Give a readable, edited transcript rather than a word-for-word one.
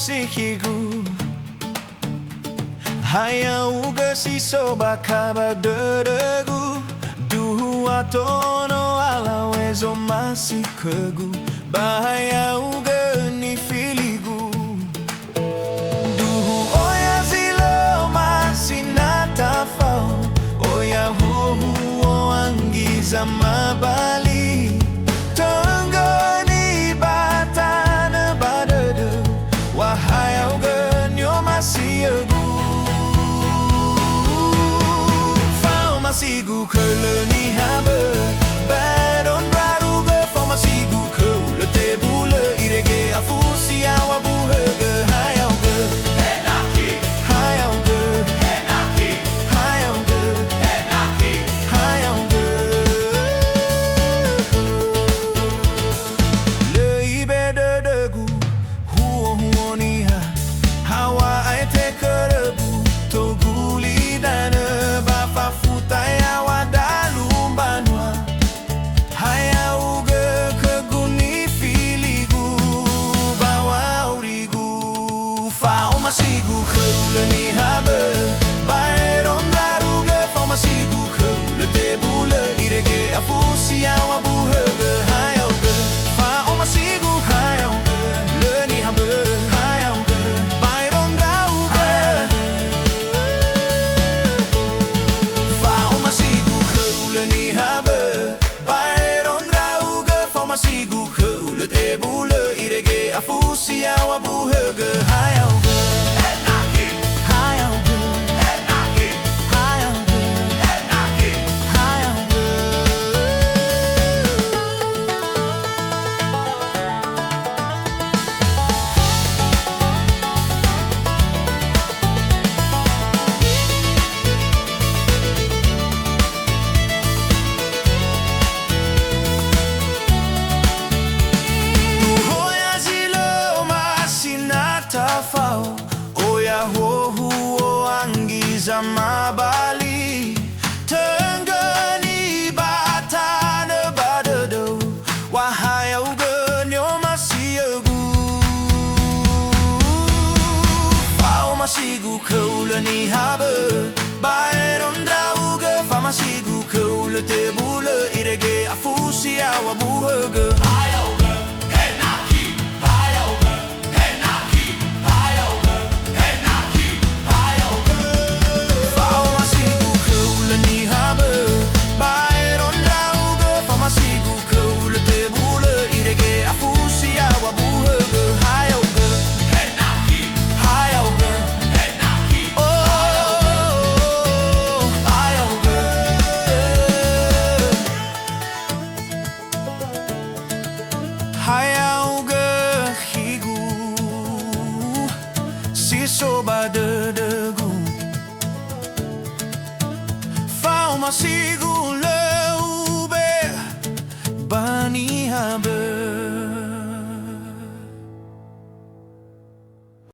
sihigu Hayauga si soba kaba deregu Dua tono ala wezo masikegu Bahayauga ni filigu Duhu oya zilo masinatafau Oya huhu oangiza mabali Tongoni batana badadu Wahayauga nyo masiyagu Fau masigu keleni habe Baron raruga fau masigu kele tebule Irege afusi awa buhege Hayauga Enaki Hayauga Enaki Hayauga Enaki Hayauga Le ibede degu Huo huo niha Hawa aite kerebu Toguli dane Bafa futaya wadalumbanwa Hayauga keguni filigu Bawa urigu Fau masigu keuleni habe Baeron daruga Fau masigu keule tebule Irege afusi awa buhege Hayauga Fau masigu Hayauga Leni habe Hayauga Baeron daruga Fau masigu keuleni habe Baeron daruga Fau masigu keule tebule Irege afusi awa buhege Hayauga Enaki Hayauga Enaki Hayauga Enaki Hayauga Hoya zilo masinatafau Oya hohu oangiza mabali Tengani batana badado Wahayauga nyo masiyagu Fau masigu keuleni habe Baeron dauga Fau masigu keule tebule Irege afusi awa buhege Hayauga Enaki Hayauga Enaki Hayauga Enaki Hayauga Fau masigu keuleni habe Baeron dauga Fau masigu keule tebule Irege afusi awa buhege Hayauga Enaki Hayauga Enaki Oh Hayauga Hayauga higu Si soba dedegu Fau masigu